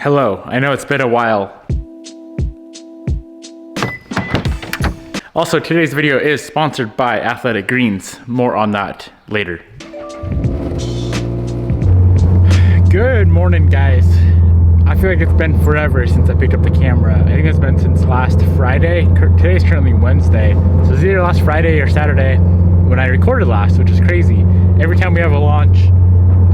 Hello, I know it's been a while. Also, today's video is sponsored by Athletic Greens. More on that later. Good morning, guys. I feel like it's been forever since I picked up the camera. I think it's been since last Friday. Today's currently Wednesday. So it's either last Friday or Saturday when I recorded last, which is crazy. Every time we have a launch,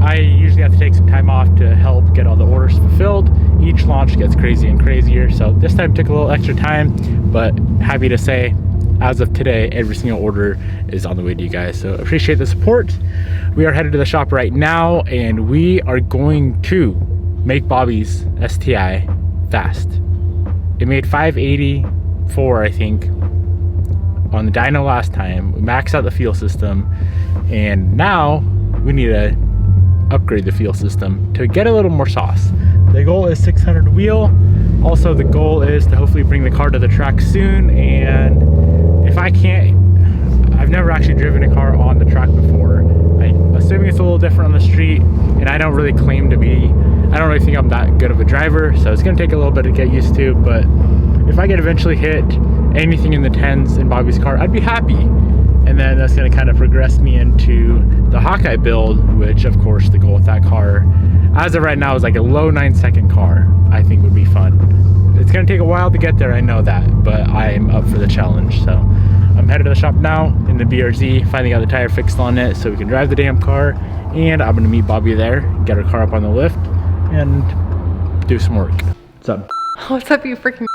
I usually have to take some time off to help get all the orders fulfilled. Each launch gets crazier and crazier. So this time took a little extra time, but happy to say, as of today, every single order is on the way to you guys. So appreciate the support. We are headed to the shop right now and we are going to make Bobbi's STI fast. It made 584, I think, on the dyno last time. We maxed out the fuel system and now we need to upgrade the fuel system to get a little more sauce. The goal is 600 wheel. Also, the goal is to hopefully bring the car to the track soon, and if I can't, I've never actually driven a car on the track before. I'm assuming it's a little different on the street, and I don't really claim to be, I don't really think I'm that good of a driver, so it's gonna take a little bit to get used to, but if I could eventually hit anything in the 10s in Bobbi's car, I'd be happy. And then that's gonna kind of progress me into the Hawkeye build, which of course the goal with that car, as of right now, is like a low 9-second car. I think would be fun. It's gonna take a while to get there, I know that, but I'm up for the challenge. So I'm headed to the shop now in the BRZ, finally got the tire fixed on it so we can drive the damn car, and I'm gonna meet Bobbi there, get her car up on the lift, and do some work. What's up? What's up, you freaking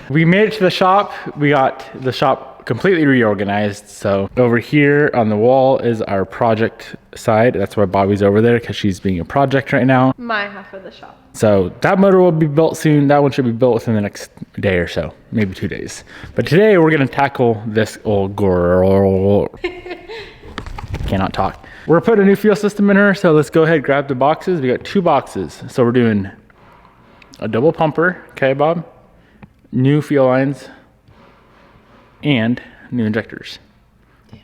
We made it to the shop. We got the shop completely reorganized. So over here on the wall is our project side. That's why Bobbi's over there, because she's being a project right now. My half of the shop. So that motor will be built soon. That one should be built within the next day or so, maybe 2 days. But today we're gonna tackle this old girl. Cannot talk. We're putting a new fuel system in her, so let's go ahead and grab the boxes. We got 2 boxes. So we're doing a double pumper, okay, Bob? New fuel lines and new injectors. Damn.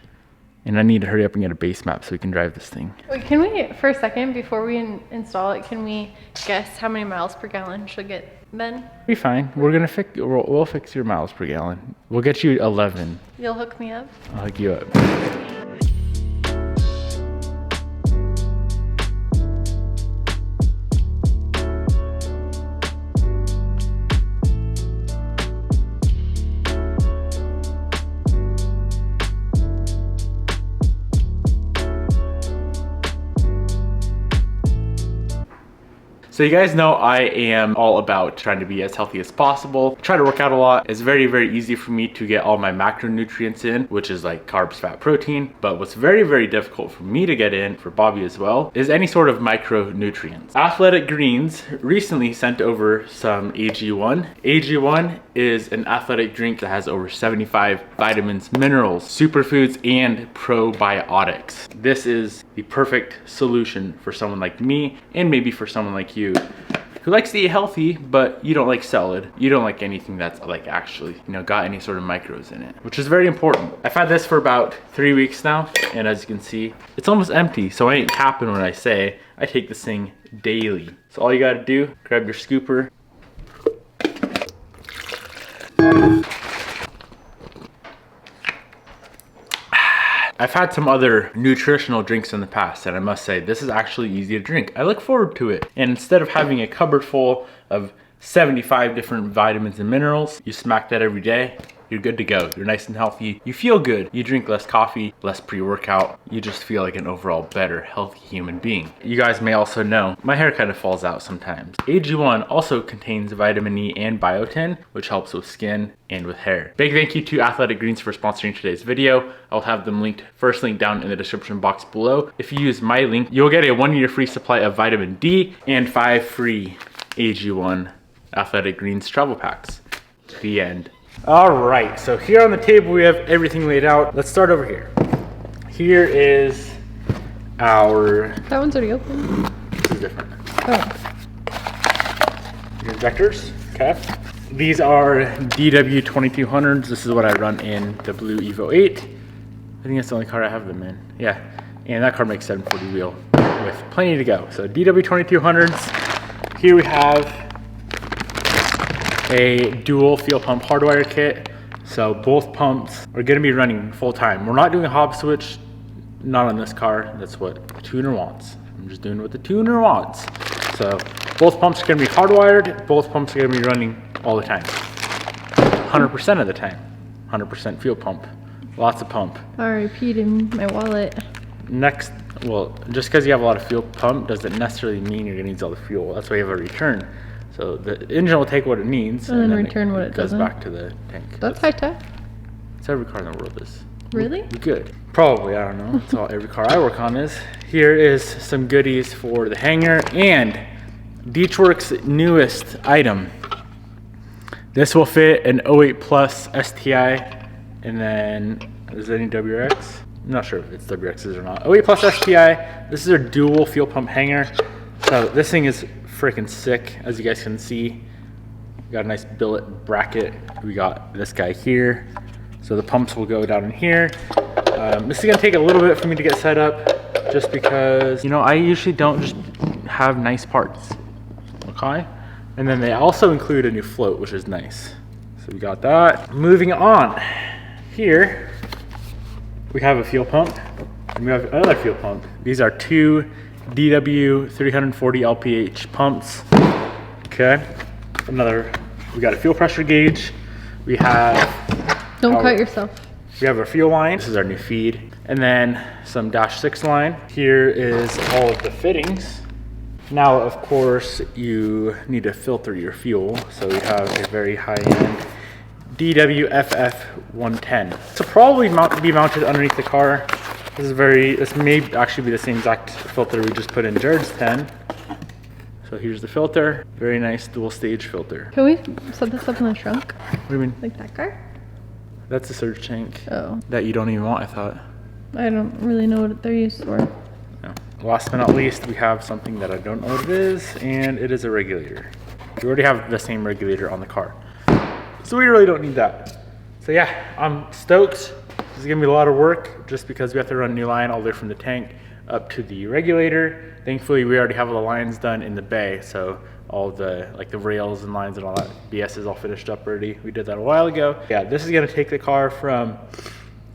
And I need to hurry up and get a base map so we can drive this thing. Wait, can we, for a second, before we install it, can we guess how many miles per gallon she'll get then? Be fine. We're gonna we'll fix your miles per gallon. We'll get you 11. You'll hook me up? I'll hook you up. So you guys know I am all about trying to be as healthy as possible. I try to work out a lot. It's very, very easy for me to get all my macronutrients in, which is like carbs, fat, protein. But what's very, very difficult for me to get in, for Bobbi as well, is any sort of micronutrients. Athletic Greens recently sent over some AG1. AG1 is an athletic drink that has over 75 vitamins, minerals, superfoods, and probiotics. This is the perfect solution for someone like me, and maybe for someone like you who likes to eat healthy, but you don't like salad. You don't like anything that's like actually, got any sort of micros in it, which is very important. I've had this for about 3 weeks now, and as you can see, it's almost empty. So I ain't capping when I say I take this thing daily. So all you gotta do, grab your scooper. I've had some other nutritional drinks in the past, and I must say, this is actually easy to drink. I look forward to it. And instead of having a cupboard full of 75 different vitamins and minerals, you smack that every day, you're good to go. You're nice and healthy. You feel good. You drink less coffee, less pre-workout. You just feel like an overall better, healthy human being. You guys may also know, my hair kind of falls out sometimes. AG1 also contains vitamin E and biotin, which helps with skin and with hair. Big thank you to Athletic Greens for sponsoring today's video. I'll have them linked, first link down in the description box below. If you use my link, you'll get a 1-year free supply of vitamin D and 5 free AG1 Athletic Greens travel packs. The end. All right, so here on the table we have everything laid out. Let's start over here. Here is our... That one's already open. This is different. Oh. Your injectors, okay. These are DW2200s. This is what I run in the blue Evo 8. I think that's the only car I have them in. Yeah, and that car makes 740 wheel with plenty to go. So DW2200s. Here we have a dual fuel pump hardwire kit. So both pumps are gonna be running full time. We're not doing a hop switch, not on this car. That's what the tuner wants. I'm just doing what the tuner wants. So both pumps are gonna be hardwired. Both pumps are gonna be running all the time. 100% of the time. 100% fuel pump. Lots of pump. RIP to my wallet. Next, well, just because you have a lot of fuel pump doesn't necessarily mean you're gonna use all the fuel. That's why you have a return. So the engine will take what it needs and then return what it goes doesn't. back to the tank. That's high tech. It's every car in the world is. Really? Good. Probably, I don't know. That's all every car I work on is. Here is some goodies for the hanger and Beachworks' newest item. This will fit an 08 Plus STI, and then is there any WRX? I'm not sure if it's WRXs or not. 08 Plus STI. This is a dual fuel pump hanger. So this thing is freaking sick, as you guys can see. We got a nice billet bracket. We got this guy here. So the pumps will go down in here. This is gonna take a little bit for me to get set up, just because, you know, I usually don't just have nice parts, okay? And then they also include a new float, which is nice. So we got that. Moving on, here we have a fuel pump, and we have another fuel pump. These are two DW 340 LPH pumps. Okay, we got a fuel pressure gauge. We have Don't cut yourself. We have our fuel line. This is our new feed. And then some dash 6 line. Here is all of the fittings. Now, of course, you need to filter your fuel. So we have a very high-end DWFF 110. This will probably be mounted underneath the car. This may actually be the same exact filter we just put in Jared's 10. So here's the filter. Very nice dual stage filter. Can we set this up in the trunk? What do you mean? Like that car? That's a surge tank. Oh. That you don't even want, I thought. I don't really know what they're used for. No. Last but not least, we have something that I don't know what it is, and it is a regulator. We already have the same regulator on the car, so we really don't need that. So yeah, I'm stoked. This is gonna be a lot of work, just because we have to run a new line all the way from the tank up to the regulator. Thankfully, we already have all the lines done in the bay, so all the rails and lines and all that BS is all finished up already. We did that a while ago. Yeah, this is gonna take the car from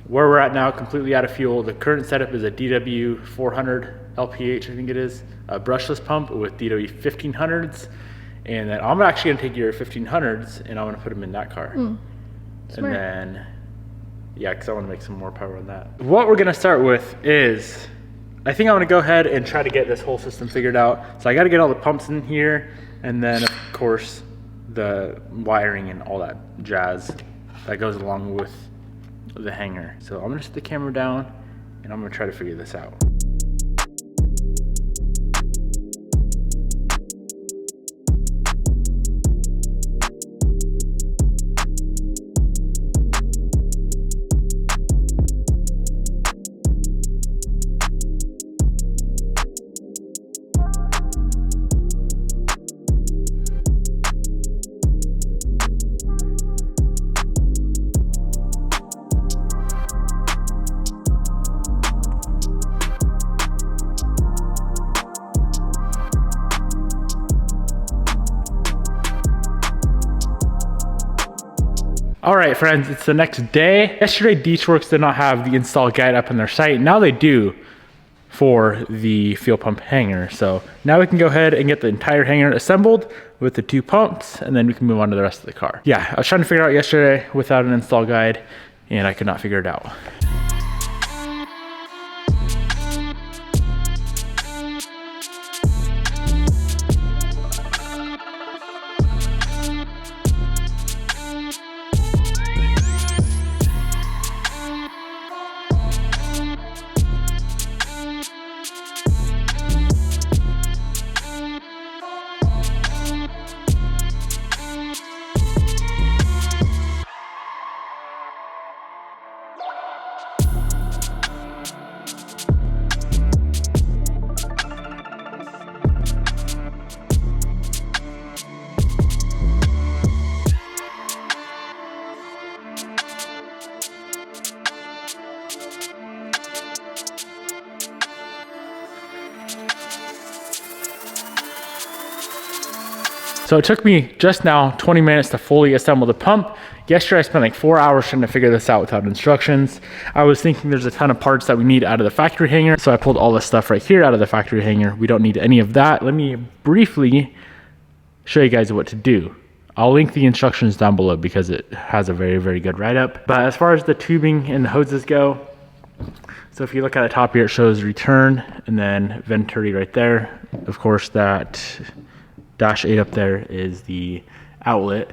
where we're at now, completely out of fuel. The current setup is a DW 400 LPH, I think it is, a brushless pump with DW 1500s. And then I'm actually gonna take your 1500s and I'm gonna put them in that car. Smart. And then, yeah, because I wanna make some more power on that. What we're gonna start with is, I think I'm gonna go ahead and try to get this whole system figured out. So I gotta get all the pumps in here, and then of course the wiring and all that jazz that goes along with the hanger. So I'm gonna set the camera down and I'm gonna try to figure this out. All right, friends, it's the next day. Yesterday, Beachworks did not have the install guide up on their site. Now they do for the fuel pump hanger. So now we can go ahead and get the entire hanger assembled with the 2 pumps, and then we can move on to the rest of the car. Yeah, I was trying to figure it out yesterday without an install guide, and I could not figure it out. So it took me just now 20 minutes to fully assemble the pump. Yesterday I spent like 4 hours trying to figure this out without instructions. I was thinking there's a ton of parts that we need out of the factory hanger, so I pulled all this stuff right here out of the factory hanger. We don't need any of that. Let me briefly show you guys what to do. I'll link the instructions down below because it has a very, very good write-up. But as far as the tubing and the hoses go, so if you look at the top here, it shows return and then venturi right there. Of course, that -8 up there is the outlet,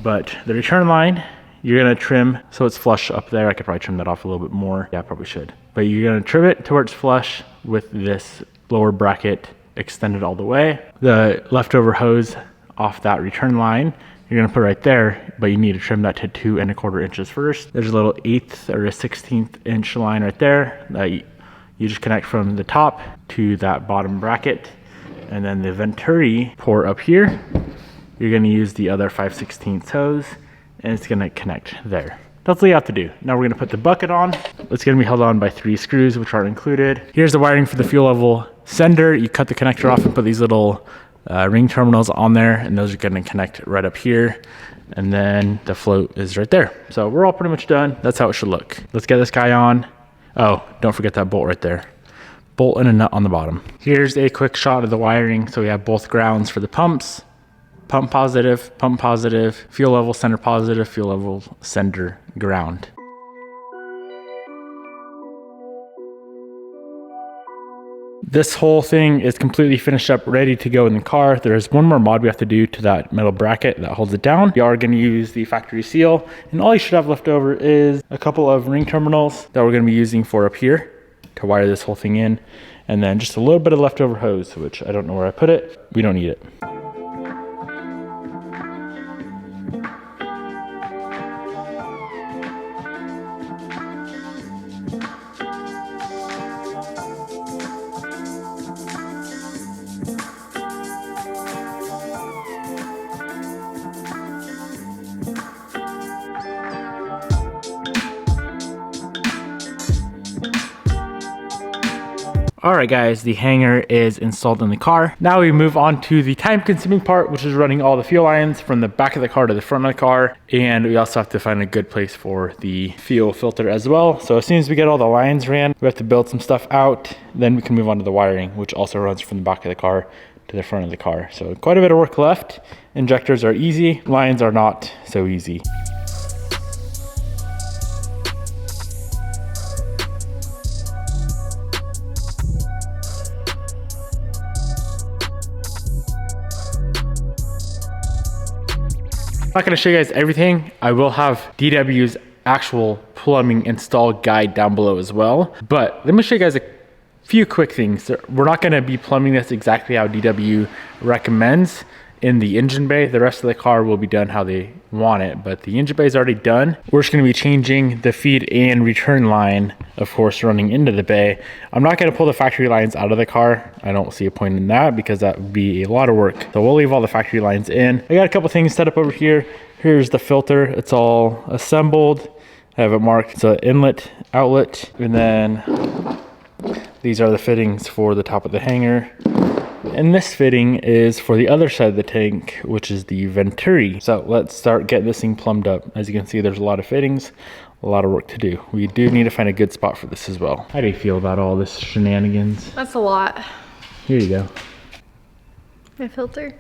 but the return line, you're gonna trim so it's flush up there. I could probably trim that off a little bit more. Yeah, I probably should. But you're gonna trim it to where it's flush with this lower bracket extended all the way. The leftover hose off that return line, you're gonna put right there, but you need to trim that to 2 1/4 inches first. There's a little 1/8 or a 1/16 inch line right there that you just connect from the top to that bottom bracket. And then the venturi pour up here, you're gonna use the other 5/16 hose and it's gonna connect there. That's all you have to do. Now we're gonna put the bucket on. It's gonna be held on by 3 screws, which aren't included. Here's the wiring for the fuel level sender. You cut the connector off and put these little ring terminals on there, and those are gonna connect right up here. And then the float is right there. So we're all pretty much done. That's how it should look. Let's get this guy on. Oh, don't forget that bolt right there. Bolt and a nut on the bottom. Here's a quick shot of the wiring. So we have both grounds for the pumps. Pump positive, fuel level sender positive, fuel level sender ground. This whole thing is completely finished up, ready to go in the car. There's one more mod we have to do to that metal bracket that holds it down. We are gonna use the factory seal, and all you should have left over is a couple of ring terminals that we're gonna be using for up here to wire this whole thing in, and then just a little bit of leftover hose, which I don't know where I put it. We don't need it. All right guys, the hanger is installed in the car. Now we move on to the time consuming part, which is running all the fuel lines from the back of the car to the front of the car. And we also have to find a good place for the fuel filter as well. So as soon as we get all the lines ran, we have to build some stuff out. Then we can move on to the wiring, which also runs from the back of the car to the front of the car. So quite a bit of work left. Injectors are easy, lines are not so easy. I'm not gonna show you guys everything. I will have DW's actual plumbing install guide down below as well. But let me show you guys a few quick things. We're not gonna be plumbing this exactly how DW recommends in the engine bay. The rest of the car will be done how they want it, but the engine bay is already done. We're just gonna be changing the feed and return line, of course, running into the bay. I'm not gonna pull the factory lines out of the car. I don't see a point in that because that would be a lot of work. So we'll leave all the factory lines in. I got a couple things set up over here. Here's the filter. It's all assembled. I have it marked. It's an inlet, outlet, and then these are the fittings for the top of the hanger. And this fitting is for the other side of the tank, which is the venturi. So let's start getting this thing plumbed up. As you can see, there's a lot of fittings, a lot of work to do. We do need to find a good spot for this as well. How do you feel about all this shenanigans? That's a lot. Here you go. My filter.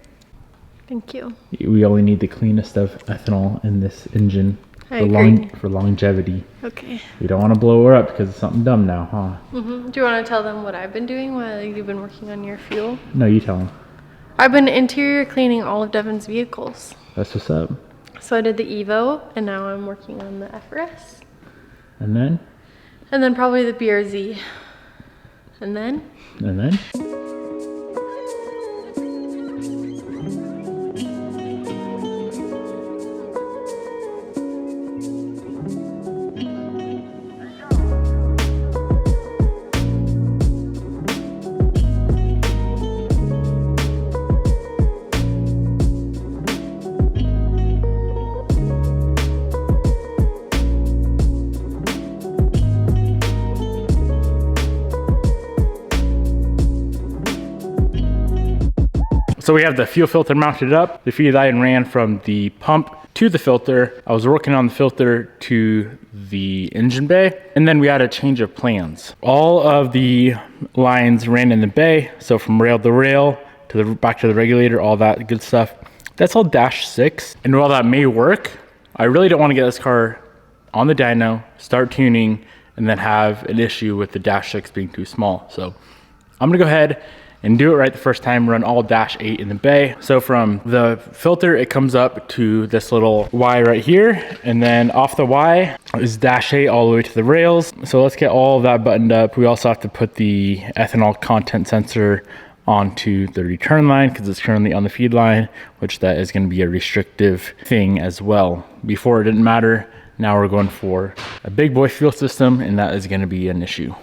Thank you. We only need the cleanest of ethanol in this engine for longevity. Okay. We don't want to blow her up because it's something dumb now, huh? Mm-hmm. Do you want to tell them what I've been doing while you've been working on your fuel? No, you tell them. I've been interior cleaning all of Devin's vehicles. That's what's up. So I did the Evo, and now I'm working on the FRS. And then? And then probably the BRZ. And then? And then? So we have the fuel filter mounted up. The feed line ran from the pump to the filter. I was working on the filter to the engine bay, and then we had a change of plans. All of the lines ran in the bay, so from rail to rail to the back to the regulator, all that good stuff. That's all dash 6, and while that may work, I really don't want to get this car on the dyno, start tuning, and then have an issue with the dash 6 being too small. So I'm gonna go ahead and do it right the first time, run all dash 8 in the bay. So from the filter, it comes up to this little Y right here, and then off the Y is dash 8 all the way to the rails. So let's get all of that buttoned up. We also have to put the ethanol content sensor onto the return line because it's currently on the feed line, which that is going to be a restrictive thing as well. Before it didn't matter, now we're going for a big boy fuel system, and that is going to be an issue.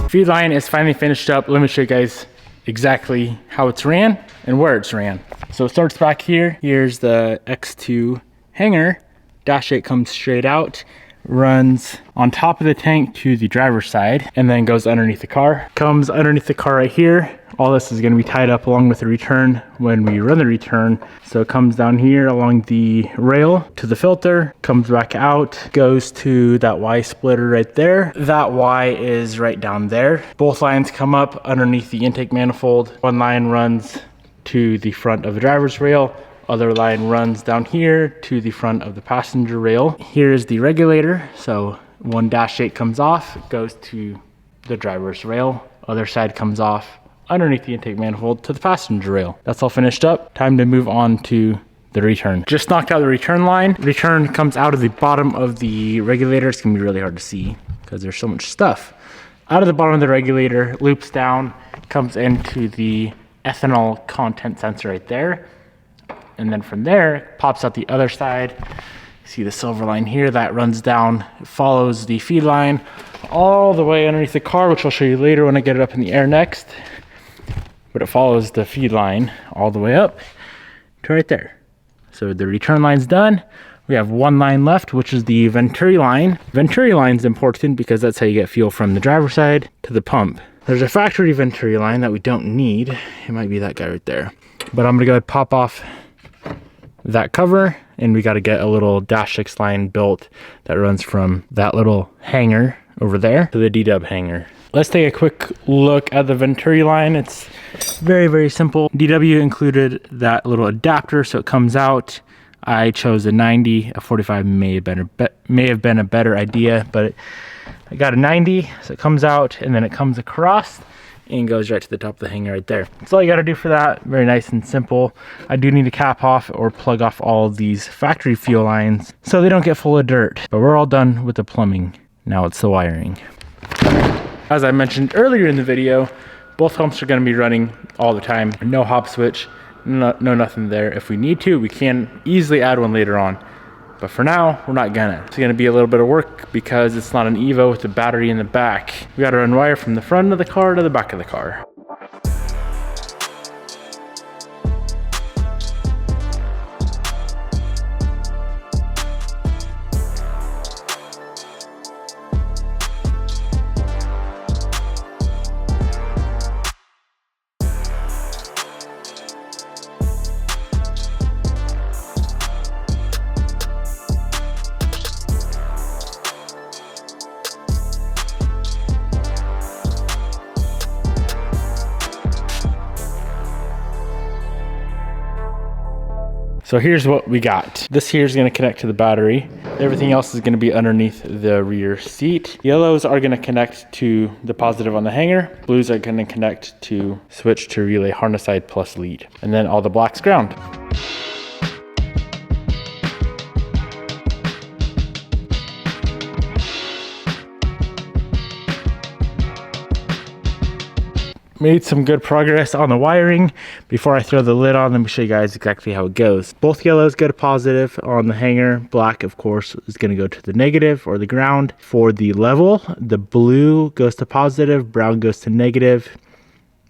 Feed line is finally finished up. Let me show you guys exactly how it's ran and where it's ran. So it starts back here. Here's the X2 hanger. Dash 8 comes straight out, runs on top of the tank to the driver's side, and then goes underneath the car. Comes underneath the car right here. All this is going to be tied up along with the return when we run the return. So it comes down here along the rail to the filter, comes back out, goes to that Y splitter right there. That Y is right down there. Both lines come up underneath the intake manifold. One line runs to the front of the driver's rail. Other line runs down here to the front of the passenger rail. Here's the regulator. So one dash 8 comes off, goes to the driver's rail. Other side comes off underneath the intake manifold to the passenger rail. That's all finished up. Time to move on to the return. Just knocked out the return line. Return comes out of the bottom of the regulator. It's gonna be really hard to see because there's so much stuff. Out of the bottom of the regulator, loops down, comes into the ethanol content sensor right there. And then from there, pops out the other side. See the silver line here that runs down, it follows the feed line all the way underneath the car, which I'll show you later when I get it up in the air next. But it follows the feed line all the way up to right there. So the return line's done. We have one line left, which is the Venturi line. Venturi line's important because that's how you get fuel from the driver's side to the pump. There's a factory Venturi line that we don't need. It might be that guy right there. But I'm gonna go ahead and pop off that cover, and we gotta get a little dash 6 line built that runs from that little hanger over there to the D-dub hanger. Let's take a quick look at the Venturi line. It's very, very simple. DW included that little adapter, so it comes out. I chose a 90, a 45 may have been a better idea, but I got a 90, so it comes out, and then it comes across and goes right to the top of the hanger right there. That's all you gotta do for that. Very nice and simple. I do need to cap off or plug off all of these factory fuel lines so they don't get full of dirt. But we're all done with the plumbing. Now it's the wiring. As I mentioned earlier in the video, both pumps are gonna be running all the time. No hop switch, no nothing there. If we need to, we can easily add one later on. But for now, we're not gonna. It's gonna be a little bit of work because it's not an Evo with a battery in the back. We gotta run wire from the front of the car to the back of the car. So here's what we got. This here is gonna connect to the battery. Everything else is gonna be underneath the rear seat. Yellows are gonna connect to the positive on the hanger. Blues are gonna connect to switch to relay harness side plus lead. And then all the black's ground. Made some good progress on the wiring. Before I throw the lid on, let me show you guys exactly how it goes. Both yellows go to positive on the hanger. Black, of course, is going to go to the negative or the ground. For the level, the blue goes to positive, brown goes to negative.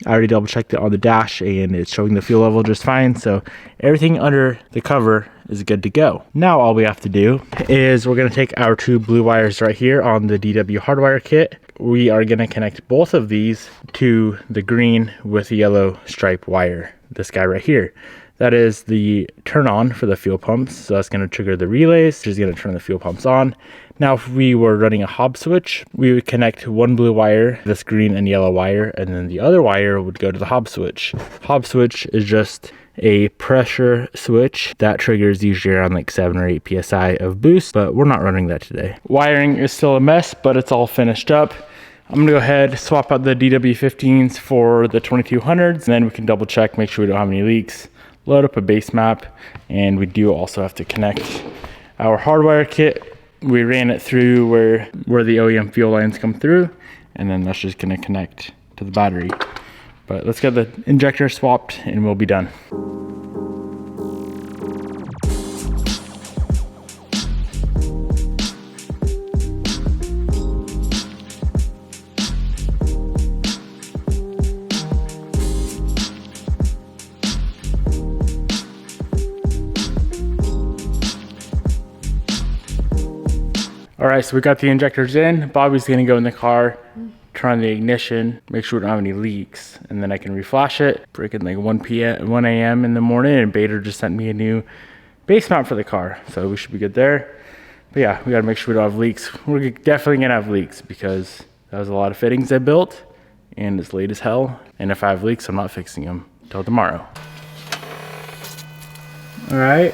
I already double checked it on the dash and it's showing the fuel level just fine. So everything under the cover is good to go. Now all we have to do is we're going to take our 2 blue wires right here on the DW hardwire kit. We are going to connect both of these to the green with yellow stripe wire. This guy right here. That is the turn on for the fuel pumps. So that's going to trigger the relays, which is going to turn the fuel pumps on. Now, if we were running a hob switch, we would connect one blue wire, this green and yellow wire, and then the other wire would go to the hob switch. Hob switch is just a pressure switch that triggers usually around like 7 or 8 psi of boost, but we're not running that today. Wiring is still a mess, but it's all finished up. I'm gonna go ahead, swap out the DW15s for the 2200s, and then we can double check, make sure we don't have any leaks. Load up a base map, and we do also have to connect our hardwire kit. We ran it through where the OEM fuel lines come through, and then that's just gonna connect to the battery. But let's get the injector swapped and we'll be done. All right, so we got the injectors in. Bobby's gonna go in the car, turn on the ignition, make sure we don't have any leaks, and then I can reflash it. Freaking like 1 a.m. in the morning, and Bader just sent me a new base mount for the car, so we should be good there. But yeah, we gotta make sure we don't have leaks. We're definitely gonna have leaks because that was a lot of fittings I built, and it's late as hell. And if I have leaks, I'm not fixing them until tomorrow. All right,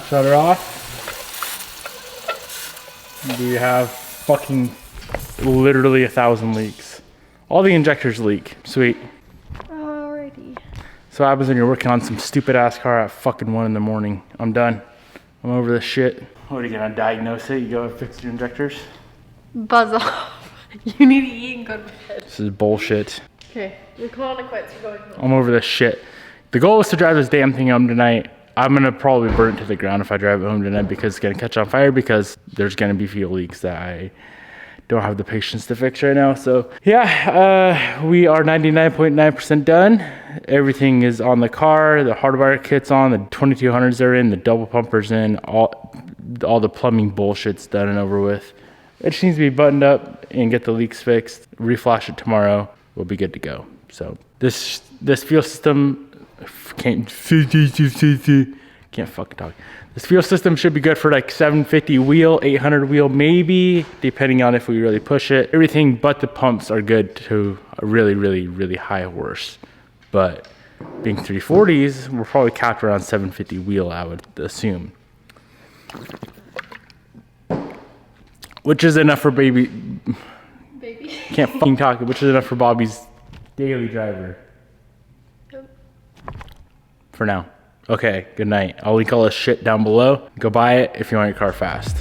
shut her off. We have fucking literally 1,000 leaks. All the injectors leak. Sweet. Alrighty. So what happens when you're working on some stupid ass car at fucking 1 in the morning? I'm done. I'm over this shit. What are you gonna diagnose it? You go fix your injectors? Buzz off. You need to eat and go to bed. This is bullshit. Okay, we're calling it quits. We're going home. I'm over this shit. The goal is to drive this damn thing home tonight. I'm gonna probably burn it to the ground if I drive it home tonight because it's gonna catch on fire because there's gonna be fuel leaks that I don't have the patience to fix right now. So yeah, we are 99.9% done. Everything is on the car. The hardwire kit's on. The 2200s are in. The double pumpers in. All the plumbing bullshit's done and over with. It just needs to be buttoned up and get the leaks fixed. Reflash it tomorrow. We'll be good to go. So this fuel system can't fucking talk. This fuel system should be good for like 750 wheel, 800 wheel maybe, depending on if we really push it. Everything but the pumps are good to a really, really, really high horse. But being 340s, we're probably capped around 750 wheel, I would assume. Which is enough for baby. Can't fucking talk. Which is enough for Bobby's daily driver. For now. Okay, good night. I'll link all this shit down below. Go buy it if you want your car fast.